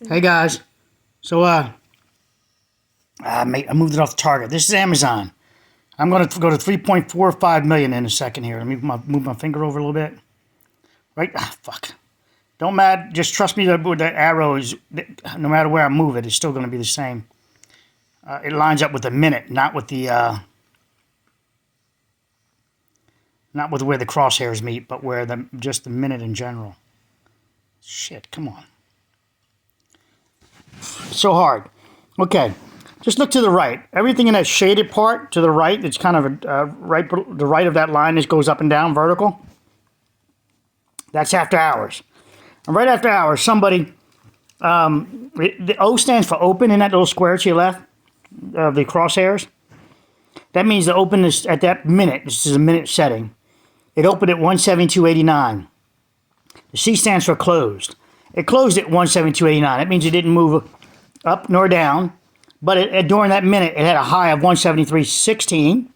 Hey guys, so I moved it off the target. This is Amazon. I'm going to go to 3.45 million in a second here. Let me move my finger over a little bit. Right? Fuck. Don't matter. Just trust me with the arrows. No matter where I move it, it's still going to be the same. It lines up with the minute, not with the not with where the crosshairs meet, but where just the minute in general. Shit, come on. It's so hard. Okay, just look to the right. Everything in that shaded part to the right, it's kind of the right of that line that goes up and down vertical. That's after hours. And right after hours, somebody, the O stands for open in that little square to your left, the crosshairs. That means the open is at that minute. This is a minute setting. It opened at 172.89. The C stands for closed. It closed at 172.89. That means it didn't move up nor down. But during that minute, it had a high of 173.16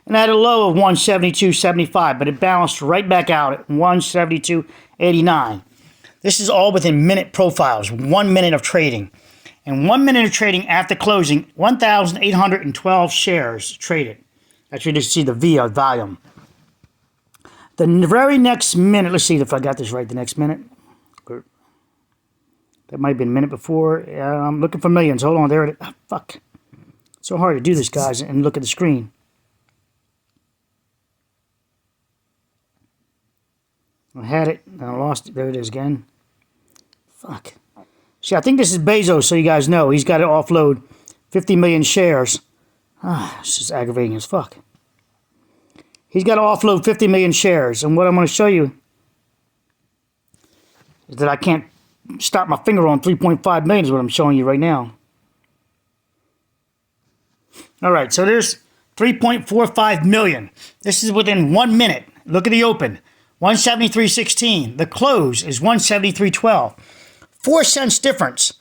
and had a low of 172.75. But it balanced right back out at 172.89. This is all within minute profiles, 1 minute of trading. And 1 minute of trading after closing, 1,812 shares traded. That's where you see the V of volume. The very next minute, let's see if I got this right, the next minute. That might have been a minute before. I'm looking for millions. Hold on, there it is. Oh, fuck. It's so hard to do this, guys, and look at the screen. I had it, and I lost it. There it is again. Fuck. See, I think this is Bezos, so you guys know. He's got to offload 50 million shares. This is aggravating as fuck. He's got to offload 50 million shares, and what I'm going to show you is that I can't stop my finger on 3.5 million is what I'm showing you right now. All right, so there's 3.45 million. This is within 1 minute. Look at the open, 173.16. The close is 173.12. 4 cents difference.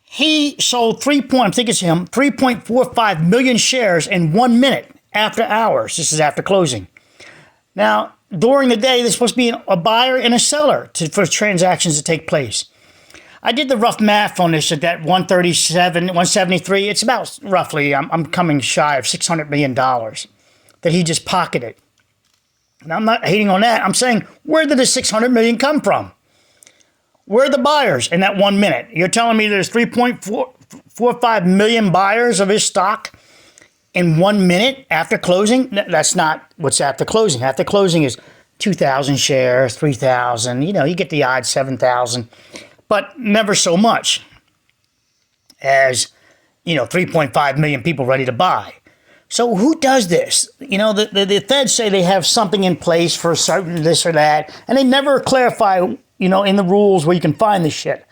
He sold 3.45 million shares in 1 minute after hours. This is after closing. Now, during the day, there's supposed to be a buyer and a seller for transactions to take place. I did the rough math on this at that 137, 173. It's about roughly, I'm coming shy of $600 million that he just pocketed. And I'm not hating on that. I'm saying, where did the $600 million come from? Where are the buyers in that 1 minute? You're telling me there's 3.45 million buyers of his stock in 1 minute after closing? That's not what's after closing. After closing is 2,000 shares, 3,000. You know, you get the odd 7,000, but never so much as, 3.5 million people ready to buy. So who does this? The feds say they have something in place for certain this or that, and they never clarify, in the rules where you can find this shit.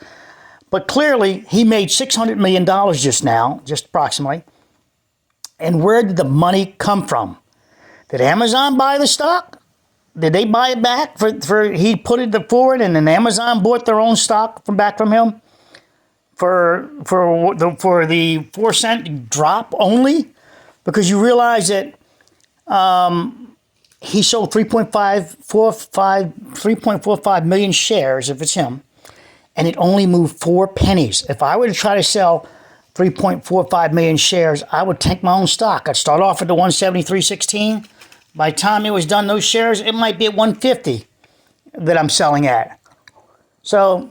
But clearly, he made $600 million just now, just approximately. And where did the money come from? Did Amazon buy the stock? Did they buy it back for he put it forward and then Amazon bought their own stock back from him for the 4 cent drop only? Because you realize that he sold 3.45 million shares if it's him, and it only moved 4 pennies. If I were to try to sell 3.45 million shares, I would take my own stock. I'd start off at the 173.16. By the time it was done, those shares, it might be at 150 that I'm selling at. So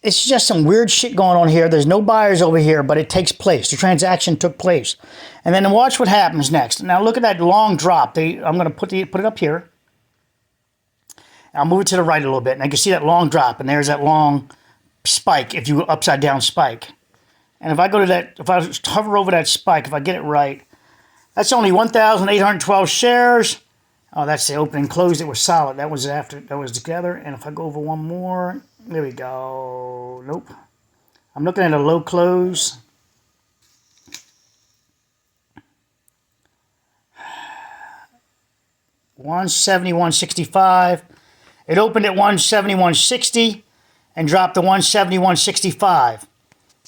it's just some weird shit going on here. There's no buyers over here, but it takes place. The transaction took place. And then watch what happens next. Now look at that long drop. I'm going to put it up here. I'll move it to the right a little bit, and I can see that long drop, and there's that long spike, if you will, upside down spike. And if I go to that, if I hover over that spike, if I get it right, that's only 1,812 shares. Oh, that's the open and close. It was solid. That was together. And if I go over one more, there we go. Nope. I'm looking at a low close. $171.65. It opened at 171.60 and dropped to 171.65.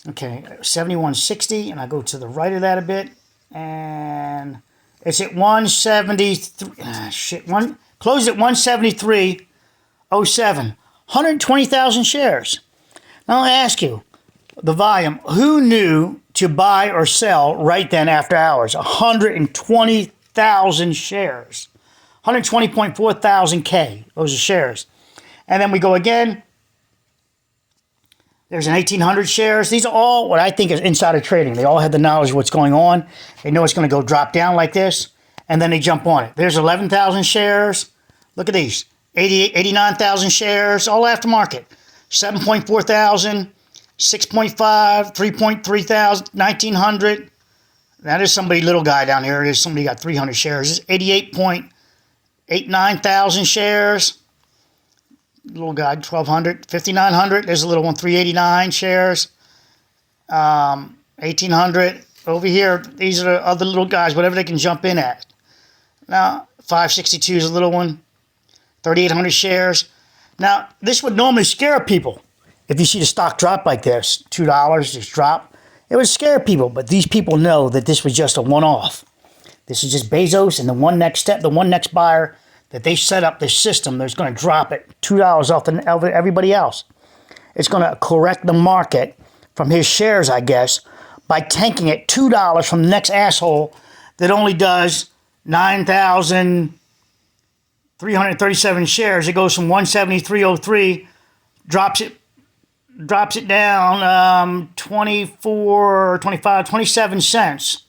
Okay, 71.60, and I go to the right of that a bit, and it's at 173. Closed at 173.07. 120,000 shares. Now I ask you, the volume, who knew to buy or sell right then after hours? 120,000 shares. 120.4 thousand K. Those are shares. And then we go again. There's an 1,800 shares. These are all what I think is insider trading. They all have the knowledge of what's going on. They know it's going to go drop down like this, and then they jump on it. There's 11,000 shares. Look at these. 89,000 shares, all aftermarket. 7.4 thousand, 6.5, 3.3 thousand, 1,900. That is somebody, little guy down here. There's somebody got 300 shares. 88.89 thousand shares. Little guy, 1,200, 5,900. There's a little one, 389 shares. 1,800. Over here, these are the other little guys, whatever they can jump in at. Now, 562 is a little one. 3,800 shares. Now, this would normally scare people. If you see the stock drop like this, $2 just drop, it would scare people. But these people know that this was just a one-off. This is just Bezos and the one next step, the one next buyer that they set up this system that's going to drop it $2 off everybody else. It's going to correct the market from his shares, I guess, by tanking it $2 from the next asshole that only does 9,337 shares. It goes from 173.03, drops it down 24, 25, 27 cents.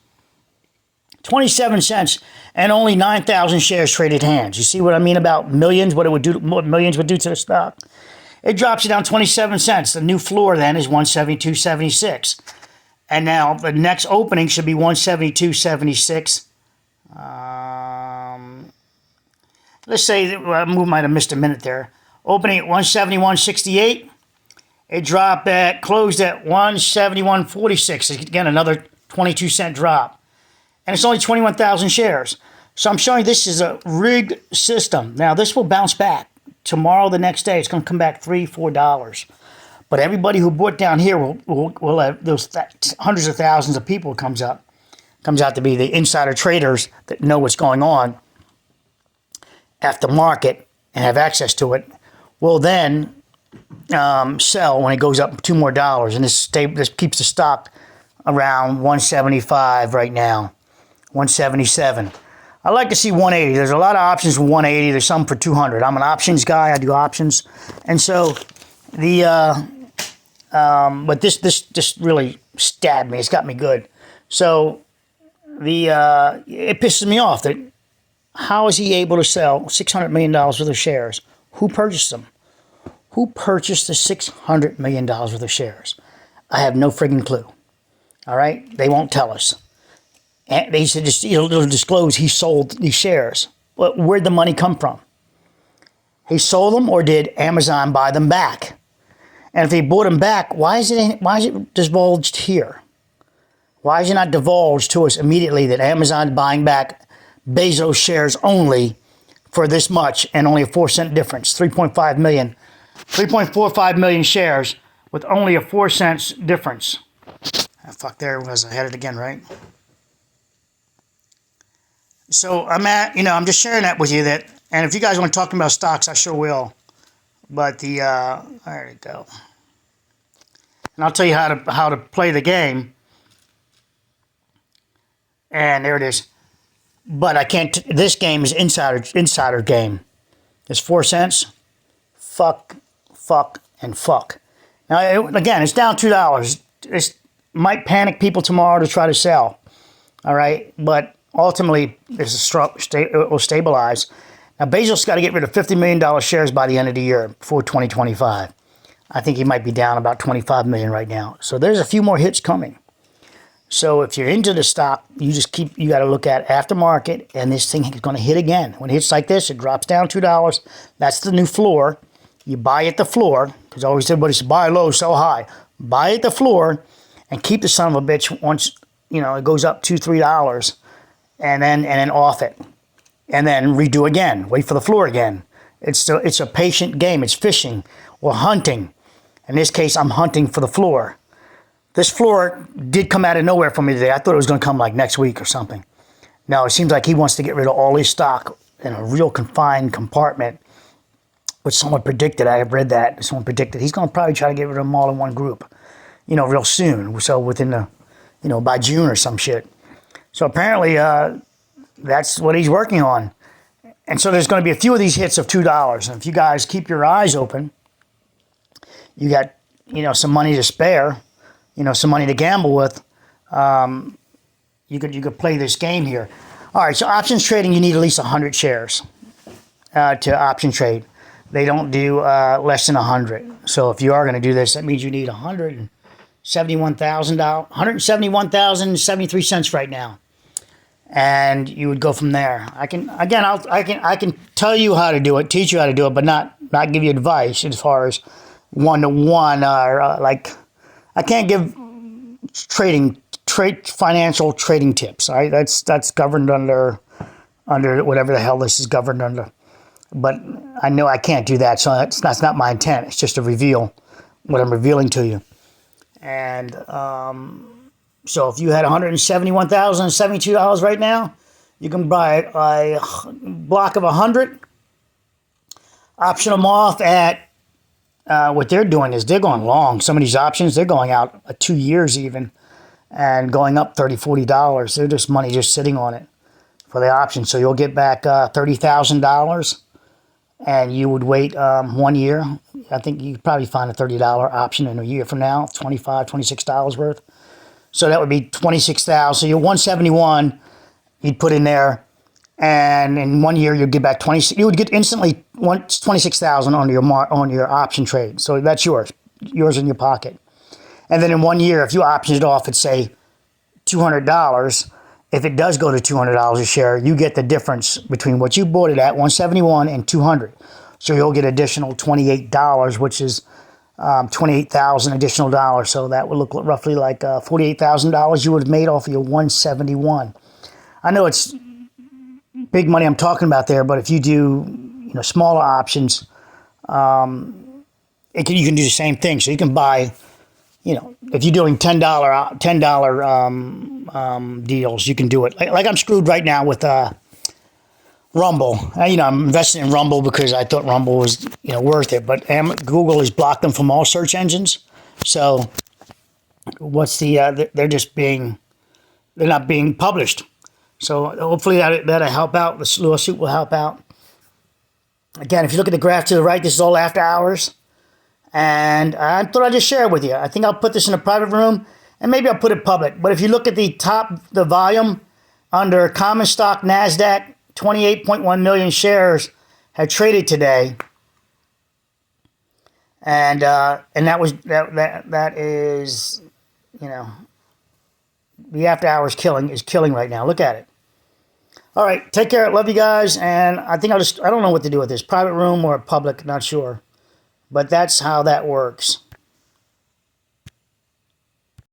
27 cents and only 9,000 shares traded hands. You see what I mean about millions, what millions would do to the stock? It drops it down 27 cents. The new floor then is 172.76. And now the next opening should be 172.76. Let's say that I might have missed a minute there. Opening at 171.68. It closed at 171.46. Again, another 22 cent drop. And it's only 21,000 shares. So I'm showing this is a rigged system. Now, this will bounce back. Tomorrow, the next day, it's going to come back $3, $4. But everybody who bought down here will have those hundreds of thousands of people comes out to be the insider traders that know what's going on at the market and have access to it, will then sell when it goes up $2 more. And this keeps the stock around 175 right now. 177. I like to see 180. There's a lot of options for 180. There's some for 200. I'm an options guy. I do options, and so but this just really stabbed me. It's got me good. So it pisses me off that how is he able to sell $600 million worth of shares? Who purchased them? Who purchased the $600 million worth of shares? I have no friggin' clue. All right, they won't tell us. And they said it'll disclose he sold these shares. Well, where'd the money come from? He sold them, or did Amazon buy them back? And if they bought them back, why is it divulged here? Why is it not divulged to us immediately that Amazon buying back Bezos shares only for this much and only a 4-cent difference? 3.45 million shares with only a 4 cents difference. Ah, fuck, there it was. I had it again, right? So I'm just sharing that with you and if you guys want to talk about stocks, I sure will. But there you go. And I'll tell you how to play the game. And there it is. But I can't, this game is insider game. It's 4 cents. Fuck, and fuck. Now, again, it's down $2. It might panic people tomorrow to try to sell. All right, but ultimately, it will stabilize. Now, Bezos got to get rid of $50 million shares by the end of the year, before 2025. I think he might be down about 25 million right now. So there's a few more hits coming. So if you're into the stock, you got to look at aftermarket, and this thing is going to hit again. When it hits like this, it drops down $2. That's the new floor. You buy at the floor, because I always said, everybody said, buy low, sell high. Buy at the floor, and keep the son of a bitch once it goes up $2, $3. And then off it, and then redo again. Wait for the floor again. It's a patient game. It's fishing or hunting. In this case, I'm hunting for the floor. This floor did come out of nowhere for me today. I thought it was going to come like next week or something. No, it seems like he wants to get rid of all his stock in a real confined compartment which someone predicted. I have read that. Someone predicted he's going to probably try to get rid of them all in one group, real soon. So within by June or some shit. So apparently that's what he's working on. And so there's going to be a few of these hits of $2. And if you guys keep your eyes open, you got, some money to spare, some money to gamble with. You could play this game here. All right, so options trading, you need at least 100 shares to option trade. They don't do less than 100. So if you are going to do this, that means you need $171,073 right now, and you would go from there. I can tell you how to do it, teach you how to do it, but not give you advice as far as one-to-one or I can't give financial trading tips. All right, that's governed under whatever the hell this is governed under. But I know I can't do that, so that's not my intent. It's just to reveal what I'm revealing to you. And so if you had $171,072 right now, you can buy a block of 100, option them off at what they're doing is they're going long. Some of these options, they're going out 2 years even and going up $30, $40. They're just money just sitting on it for the option. So you'll get back $30,000 and you would wait 1 year. I think you could probably find a $30 option in a year from now, $25, $26 worth. So that would be $26,000. So your $171 you'd put in there, and in 1 year you'd get back $20. You would get instantly $26,000 on your option trade. So that's yours in your pocket. And then in 1 year, if you optioned it off at say $200, if it does go to $200 a share, you get the difference between what you bought it at, $171, and $200. So you'll get additional $28, which is 28,000 additional dollars. So that would look roughly like $48,000 you would have made off of your 171. I know it's big money I'm talking about there, but if you do smaller options, you can do the same thing. So you can buy, if you're doing $10 deals, you can do it. Like I'm screwed right now with Rumble. I'm investing in Rumble because I thought Rumble was worth it, but Google has blocked them from all search engines. So what's they're not being published. So hopefully that'll help out. This lawsuit will help out. Again, if you look at the graph to the right, this is all after hours. And I thought I'd just share it with you. I think I'll put this in a private room, and maybe I'll put it public. But if you look at the volume under common stock, NASDAQ, 28.1 million shares had traded today. And that is, the after hours killing is killing right now. Look at it. All right, take care. Love you guys. And I think I don't know what to do with this. Private room or public, not sure. But that's how that works.